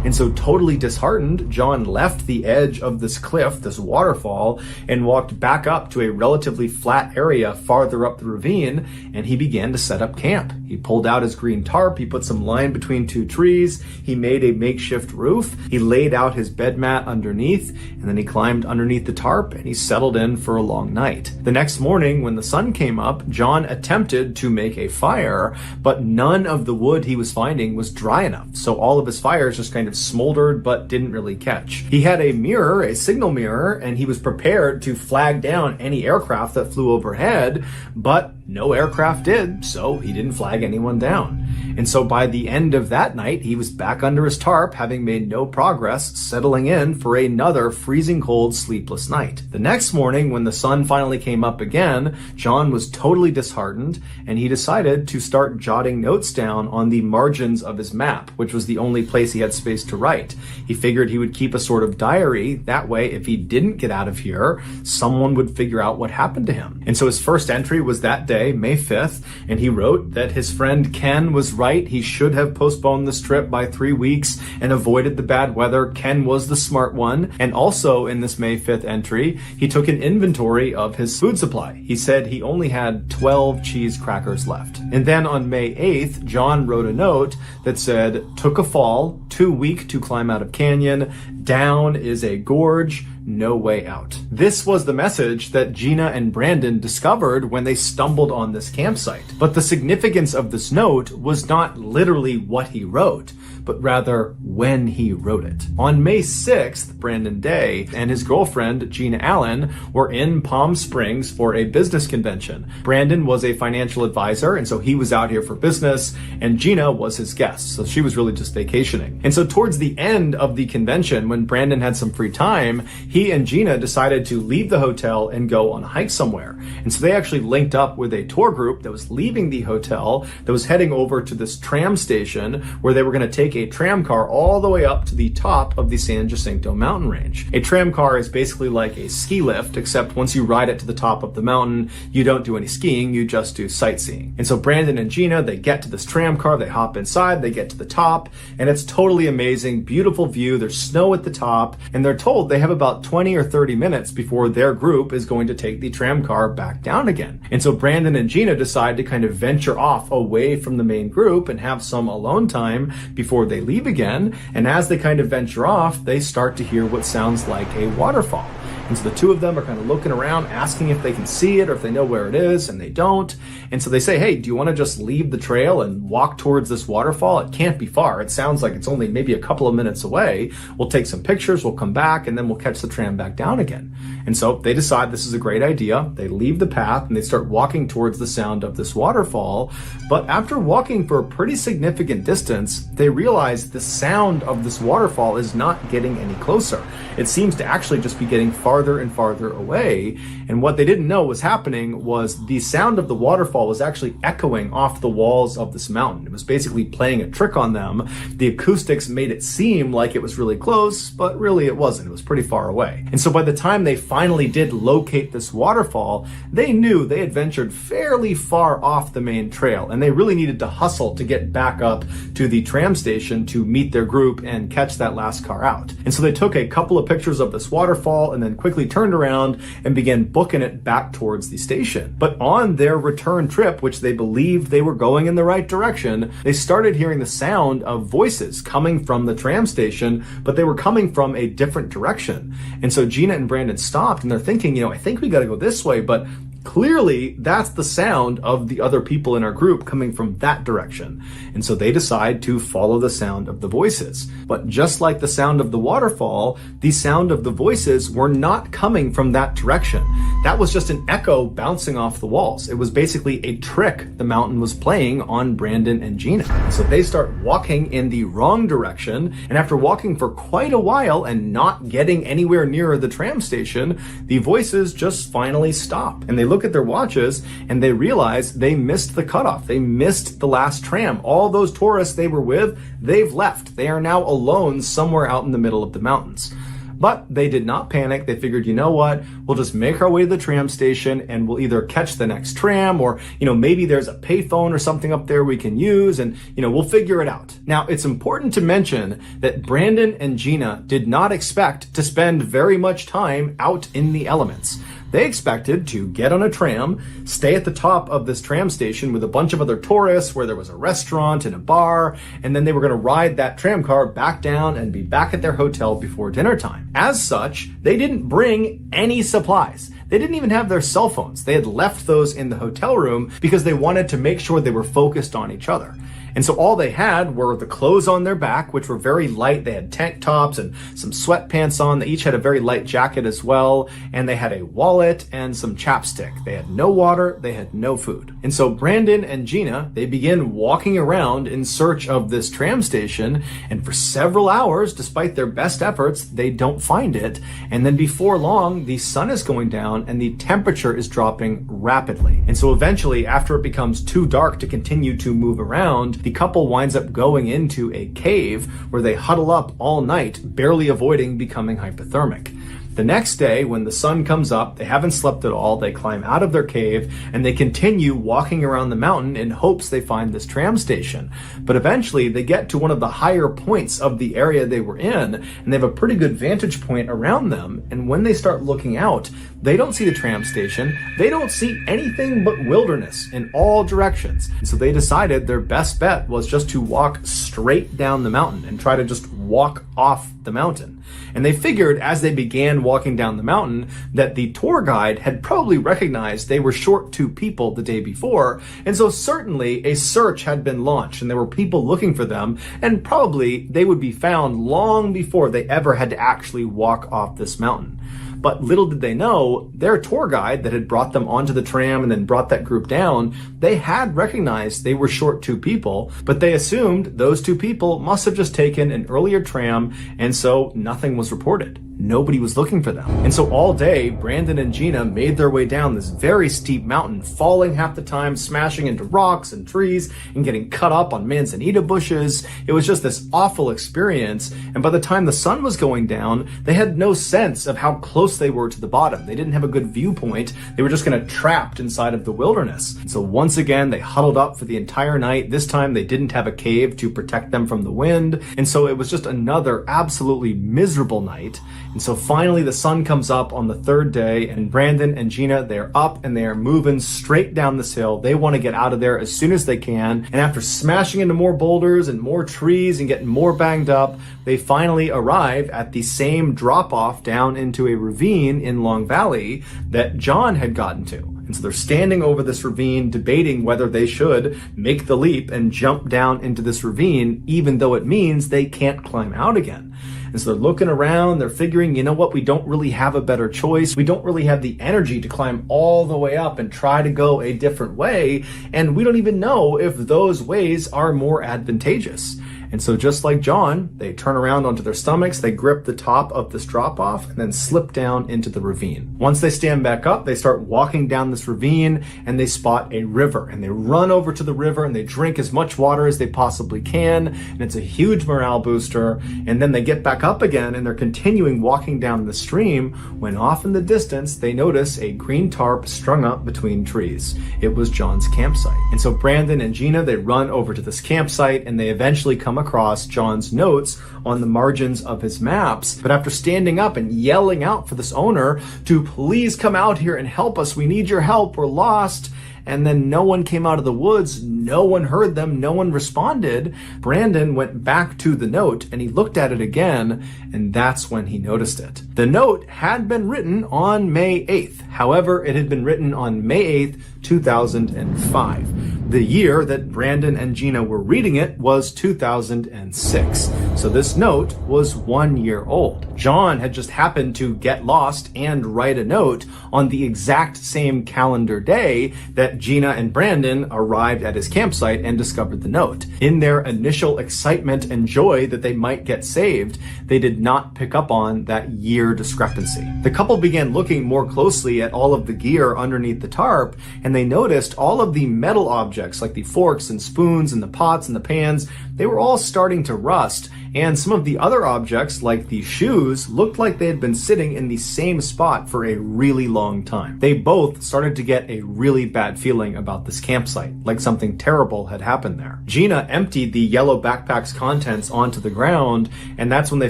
And so totally disheartened, John left the edge of this cliff, this waterfall, and walked back up to a relatively flat area farther up the ravine, and he began to set up camp. He pulled out his green tarp, he put some line between two trees, he made a makeshift roof, he laid out his bed mat underneath, and then he climbed underneath the tarp and he settled in for a long night. The next morning, when the sun came up, John attempted to make a fire, but none of the wood he was finding was dry enough, so all of his fires just kind of smoldered but didn't really catch. He had a mirror, a signal mirror, and he was prepared to flag down any aircraft that flew overhead, but no aircraft did, so he didn't flag anyone down. And so by the end of that night, he was back under his tarp, having made no progress, settling in for another freezing cold, sleepless night. The next morning, when the sun finally came up again, John was totally disheartened, and he decided to start jotting notes down on the margins of his map, which was the only place he had space to write. He figured he would keep a sort of diary. That way, if he didn't get out of here, someone would figure out what happened to him. And so his first entry was that day, May 5th, and he wrote that his friend Ken was right. He should have postponed this trip by 3 weeks and avoided the bad weather. Ken was the smart one. And also in this May 5th entry, he took an inventory of his food supply. He said he only had 12 cheese crackers left. And then on May 8th, John wrote a note that said, "Took a fall, too weak to climb out of canyon, down is a gorge, no way out." This was the message that Gina and Brandon discovered when they stumbled on this campsite. But the significance of this note was not literally what he wrote, but rather when he wrote it. On May 6th, Brandon Day and his girlfriend, Gina Allen, were in Palm Springs for a business convention. Brandon was a financial advisor, and so he was out here for business, and Gina was his guest, so she was really just vacationing. And so towards the end of the convention, when Brandon had some free time, he and Gina decided to leave the hotel and go on a hike somewhere. And so they actually linked up with a tour group that was leaving the hotel, that was heading over to this tram station where they were going to take a tram car all the way up to the top of the San Jacinto mountain range. A tram car is basically like a ski lift, except once you ride it to the top of the mountain, you don't do any skiing, you just do sightseeing. And so Brandon and Gina, they get to this tram car, they hop inside, they get to the top, and it's totally amazing, beautiful view, there's snow at the top, and they're told they have about 20 or 30 minutes before their group is going to take the tram car back down again. And so Brandon and Gina decide to kind of venture off away from the main group and have some alone time before they leave again. And as they kind of venture off, they start to hear what sounds like a waterfall. And so the two of them are kind of looking around, asking if they can see it or if they know where it is, and they don't. And so they say, hey, do you want to just leave the trail and walk towards this waterfall? It can't be far. It sounds like it's only maybe a couple of minutes away. We'll take some pictures, we'll come back, and then we'll catch the tram back down again. And so they decide this is a great idea. They leave the path and they start walking towards the sound of this waterfall. But after walking for a pretty significant distance, they realize the sound of this waterfall is not getting any closer. It seems to actually just be getting farther and farther away. And what they didn't know was happening was the sound of the waterfall was actually echoing off the walls of this mountain. It was basically playing a trick on them. The acoustics made it seem like it was really close, but really it wasn't. It was pretty far away. And so by the time they finally did locate this waterfall, they knew they had ventured fairly far off the main trail, and they really needed to hustle to get back up to the tram station to meet their group and catch that last car out. And so they took a couple of pictures of this waterfall and then quickly turned around and began booking it back towards the station. But on their return trip, which they believed they were going in the right direction, they started hearing the sound of voices coming from the tram station, but they were coming from a different direction. And so Gina and Brandon stopped and they're thinking, I think we got to go this way, but clearly that's the sound of the other people in our group coming from that direction. And so they decide to follow the sound of the voices. But just like the sound of the waterfall, the sound of the voices were not coming from that direction. That was just an echo bouncing off the walls. It was basically a trick the mountain was playing on Brandon and Gina. So they start walking in the wrong direction, and after walking for quite a while and not getting anywhere nearer the tram station, the voices just finally stop. And they look at their watches and they realize they missed the cutoff. They missed the last tram. All those tourists they were with, they've left. They are now alone somewhere out in the middle of the mountains. But they did not panic. They figured, you know what, we'll just make our way to the tram station and we'll either catch the next tram or, maybe there's a payphone or something up there we can use and, we'll figure it out. Now, it's important to mention that Brandon and Gina did not expect to spend very much time out in the elements. They expected to get on a tram, stay at the top of this tram station with a bunch of other tourists where there was a restaurant and a bar, and then they were going to ride that tram car back down and be back at their hotel before dinner time. As such, they didn't bring any supplies. They didn't even have their cell phones. They had left those in the hotel room because they wanted to make sure they were focused on each other. And so all they had were the clothes on their back, which were very light. They had tank tops and some sweatpants on. They each had a very light jacket as well. And they had a wallet and some chapstick. They had no water. They had no food. And so Brandon and Gina, they begin walking around in search of this tram station. And for several hours, despite their best efforts, they don't find it. And then before long, the sun is going down and the temperature is dropping rapidly. And so eventually, after it becomes too dark to continue to move around, the couple winds up going into a cave where they huddle up all night, barely avoiding becoming hypothermic. The next day, when the sun comes up, they haven't slept at all, they climb out of their cave, and they continue walking around the mountain in hopes they find this tram station. But eventually, they get to one of the higher points of the area they were in, and they have a pretty good vantage point around them, and when they start looking out, they don't see the tram station, they don't see anything but wilderness in all directions. And so they decided their best bet was just to walk straight down the mountain and try to just walk off the mountain. And they figured as they began walking down the mountain that the tour guide had probably recognized they were short 2 people the day before, and so certainly a search had been launched and there were people looking for them, and probably they would be found long before they ever had to actually walk off this mountain. But little did they know, their tour guide that had brought them onto the tram and then brought that group down, they had recognized they were short 2 people, but they assumed those 2 people must have just taken an earlier tram, and so nothing was reported. Nobody was looking for them. And so all day, Brandon and Gina made their way down this very steep mountain, falling half the time, smashing into rocks and trees, and getting cut up on manzanita bushes. It was just this awful experience. And by the time the sun was going down, they had no sense of how close they were to the bottom. They didn't have a good viewpoint. They were just kind of trapped inside of the wilderness. And so once again, they huddled up for the entire night. This time they didn't have a cave to protect them from the wind. And so it was just another absolutely miserable night. And so finally the sun comes up on the third day, and Brandon and Gina, they're up and they are moving straight down this hill. They want to get out of there as soon as they can. And after smashing into more boulders and more trees and getting more banged up, they finally arrive at the same drop-off down into a ravine in Long Valley that John had gotten to. And so they're standing over this ravine, debating whether they should make the leap and jump down into this ravine, even though it means they can't climb out again. And so they're looking around, they're figuring, you know what, we don't really have a better choice. We don't really have the energy to climb all the way up and try to go a different way. And we don't even know if those ways are more advantageous. And so just like John, they turn around onto their stomachs, they grip the top of this drop-off, and then slip down into the ravine. Once they stand back up, they start walking down this ravine, and they spot a river. And they run over to the river, and they drink as much water as they possibly can, and it's a huge morale booster. And then they get back up again, and they're continuing walking down the stream, when off in the distance, they notice a green tarp strung up between trees. It was John's campsite. And so Brandon and Gina, they run over to this campsite, and they eventually come across John's notes on the margins of his maps. But after standing up and yelling out for this owner to please come out here and help us, we need your help, we're lost, and then no one came out of the woods, no one heard them, no one responded, Brandon went back to the note and he looked at it again, and that's when he noticed it. The note had been written on May 8th. However, it had been written on May 8th, 2005. The year that Brandon and Gina were reading it was 2006. So this note was 1 year old. John had just happened to get lost and write a note on the exact same calendar day that Gina and Brandon arrived at his campsite and discovered the note. In their initial excitement and joy that they might get saved, they did not pick up on that year discrepancy. The couple began looking more closely at all of the gear underneath the tarp, and they noticed all of the metal objects like the forks and spoons and the pots and the pans, they were all starting to rust. And some of the other objects, like the shoes, looked like they had been sitting in the same spot for a really long time. They both started to get a really bad feeling about this campsite, like something terrible had happened there. Gina emptied the yellow backpack's contents onto the ground, and that's when they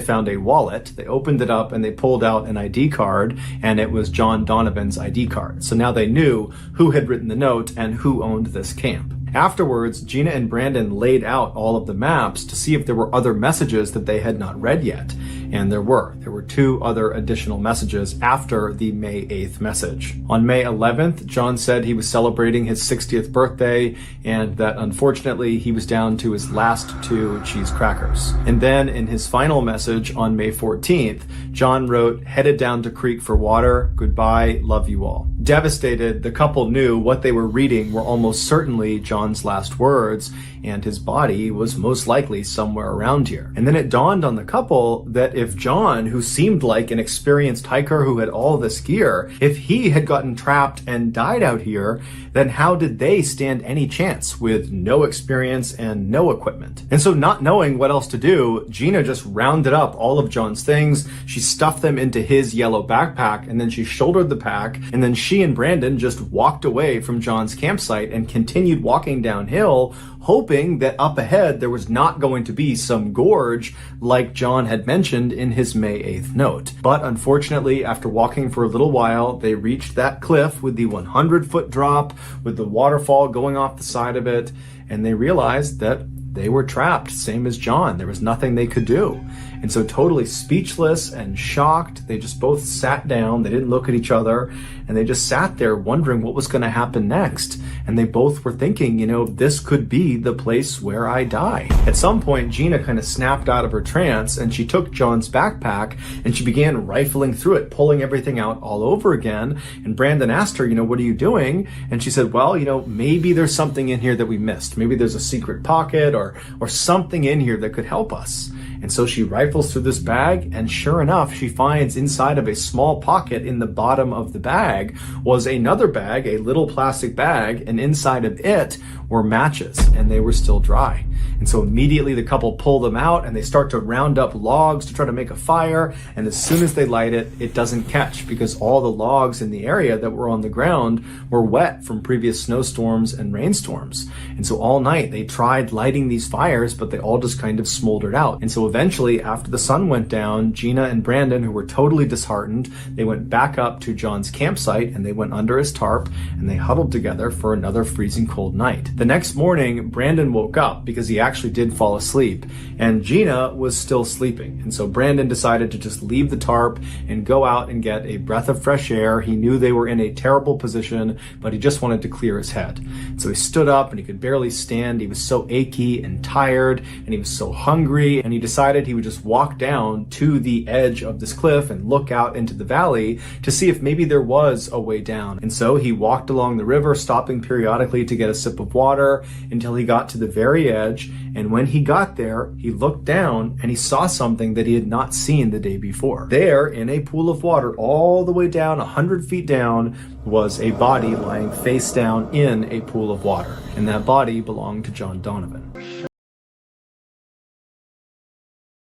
found a wallet. They opened it up and they pulled out an ID card, and it was John Donovan's ID card. So now they knew who had written the note and who owned this camp. Afterwards, Gina and Brandon laid out all of the maps to see if there were other messages that they had not read yet. And there were. There were 2 other additional messages after the May 8th message. On May 11th, John said he was celebrating his 60th birthday and that unfortunately he was down to his last 2 cheese crackers. And then in his final message on May 14th, John wrote, "Headed down to creek for water. Goodbye. Love you all." Devastated, the couple knew what they were reading were almost certainly John's last words, and his body was most likely somewhere around here. And then it dawned on the couple that if John, who seemed like an experienced hiker who had all this gear, if he had gotten trapped and died out here, then how did they stand any chance with no experience and no equipment? And so not knowing what else to do, Gina just rounded up all of John's things, she stuffed them into his yellow backpack, and then she shouldered the pack, and then she and Brandon just walked away from John's campsite and continued walking downhill, hoping that up ahead there was not going to be some gorge like John had mentioned in his May 8th note. But unfortunately, after walking for a little while, they reached that cliff with the 100-foot drop, with the waterfall going off the side of it, and they realized that they were trapped, same as John. There was nothing they could do. And so totally speechless and shocked, they just both sat down, they didn't look at each other, and they just sat there wondering what was going to happen next. And they both were thinking, you know, this could be the place where I die. At some point, Gina kind of snapped out of her trance, and she took John's backpack, and she began rifling through it, pulling everything out all over again. And Brandon asked her, you know, what are you doing? And she said, well, you know, maybe there's something in here that we missed. Maybe there's a secret pocket or something in here that could help us. And so she rifles through this bag, and sure enough, she finds inside of a small pocket in the bottom of the bag was another bag, a little plastic bag, and inside of it were matches, and they were still dry. And so immediately the couple pull them out and they start to round up logs to try to make a fire. And as soon as they light it, it doesn't catch because all the logs in the area that were on the ground were wet from previous snowstorms and rainstorms. And so all night they tried lighting these fires, but they all just kind of smoldered out. And so eventually, after the sun went down, Gina and Brandon, who were totally disheartened, they went back up to John's campsite and they went under his tarp and they huddled together for another freezing cold night. The next morning, Brandon woke up because he actually did fall asleep, and Gina was still sleeping. And so Brandon decided to just leave the tarp and go out and get a breath of fresh air. He knew they were in a terrible position, but he just wanted to clear his head. So he stood up and he could barely stand. He was so achy and tired and he was so hungry, and he decided he would just walk down to the edge of this cliff and look out into the valley to see if maybe there was a way down. And so he walked along the river, stopping periodically to get a sip of water until he got to the very edge. And when he got there, he looked down and he saw something that he had not seen the day before. There, in a pool of water all the way down, 100 feet down, was a body lying face down in a pool of water. And that body belonged to John Donovan.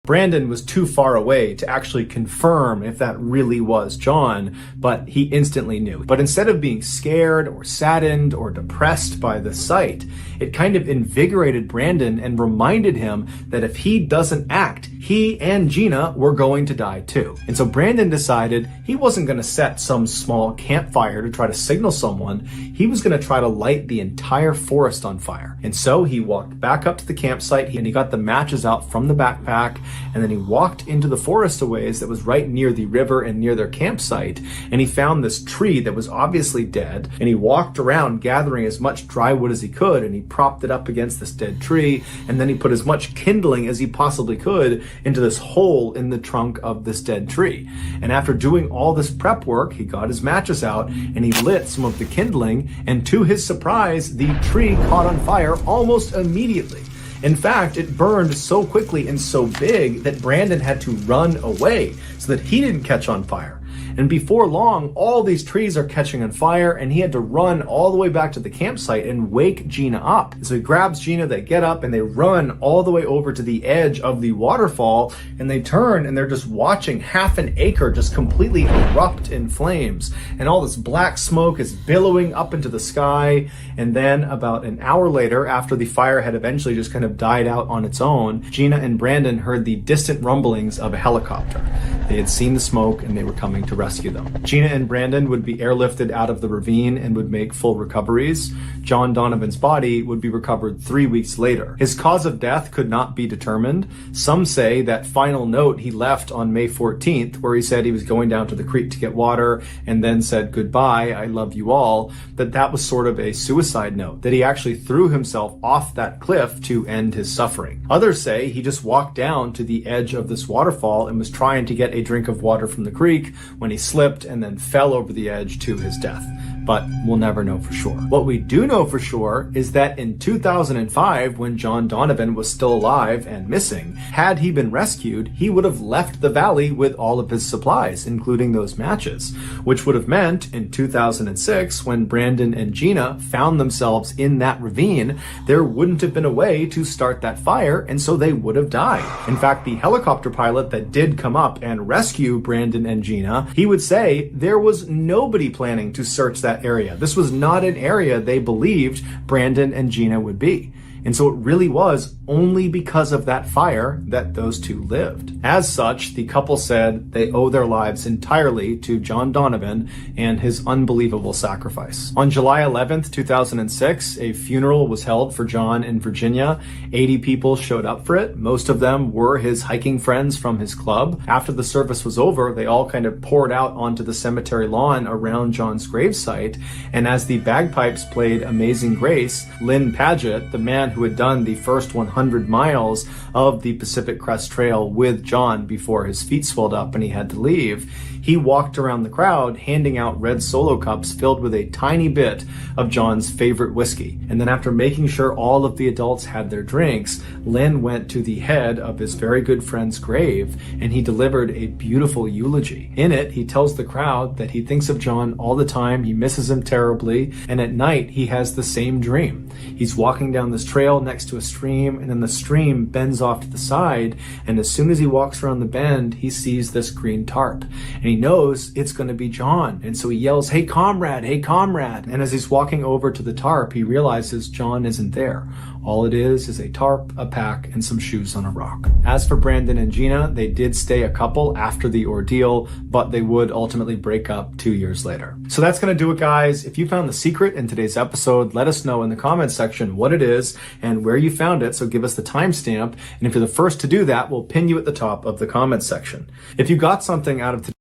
Brandon was too far away to actually confirm if that really was John, but he instantly knew. But instead of being scared or saddened or depressed by the sight, it kind of invigorated Brandon and reminded him that if he doesn't act, he and Gina were going to die too. And so Brandon decided he wasn't going to set some small campfire to try to signal someone. He was going to try to light the entire forest on fire. And so he walked back up to the campsite and he got the matches out from the backpack. And then he walked into the forest a ways that was right near the river and near their campsite. And he found this tree that was obviously dead. And he walked around gathering as much dry wood as he could. And he propped it up against this dead tree. And then he put as much kindling as he possibly could into this hole in the trunk of this dead tree. And after doing all this prep work, he got his matches out and he lit some of the kindling. And to his surprise, the tree caught on fire almost immediately. In fact, it burned so quickly and so big that Brandon had to run away so that he didn't catch on fire. And before long, all these trees are catching on fire, and he had to run all the way back to the campsite and wake Gina up. So he grabs Gina, they get up, and they run all the way over to the edge of the waterfall, and they turn, and they're just watching half an acre just completely erupt in flames. And all this black smoke is billowing up into the sky. And then about an hour later, after the fire had eventually just kind of died out on its own, Gina and Brandon heard the distant rumblings of a helicopter. They had seen the smoke, and they were coming to rescue them. Gina and Brandon would be airlifted out of the ravine and would make full recoveries. John Donovan's body would be recovered 3 weeks later. His cause of death could not be determined. Some say that final note he left on May 14th, where he said he was going down to the creek to get water and then said, "Goodbye, I love you all," that was sort of a suicide note, that he actually threw himself off that cliff to end his suffering. Others say he just walked down to the edge of this waterfall and was trying to get a drink of water from the creek when he slipped and then fell over the edge to his death. But we'll never know for sure. What we do know for sure is that in 2005, when John Donovan was still alive and missing, had he been rescued, he would have left the valley with all of his supplies, including those matches, which would have meant in 2006, when Brandon and Gina found themselves in that ravine, there wouldn't have been a way to start that fire, and so they would have died. In fact, the helicopter pilot that did come up and rescue Brandon and Gina, he would say there was nobody planning to search that area. This was not an area they believed Brandon and Gina would be. And so it really was only because of that fire that those two lived. As such, the couple said they owe their lives entirely to John Donovan and his unbelievable sacrifice. On July 11th, 2006, a funeral was held for John in Virginia. 80 people showed up for it. Most of them were his hiking friends from his club. After the service was over, they all kind of poured out onto the cemetery lawn around John's gravesite. And as the bagpipes played Amazing Grace, Lynn Paget, the man who had done the first 100 miles of the Pacific Crest Trail with John before his feet swelled up and he had to leave, he walked around the crowd handing out red Solo cups filled with a tiny bit of John's favorite whiskey. And then after making sure all of the adults had their drinks, Lynn went to the head of his very good friend's grave and he delivered a beautiful eulogy. In it, he tells the crowd that he thinks of John all the time, he misses him terribly, and at night he has the same dream. He's walking down this trail next to a stream, and then the stream bends off to the side, and as soon as he walks around the bend, he sees this green tarp, and he knows it's going to be John, and so he yells, "Hey comrade, hey comrade," and as he's walking over to the tarp, he realizes John isn't there. All it is a tarp, a pack, and some shoes on a rock. As for Brandon and Gina, they did stay a couple after the ordeal, but they would ultimately break up 2 years later. So that's going to do it, guys. If you found the secret in today's episode, let us know in the comments section what it is and where you found it, so give us the timestamp, and if you're the first to do that, we'll pin you at the top of the comments section. If you got something out of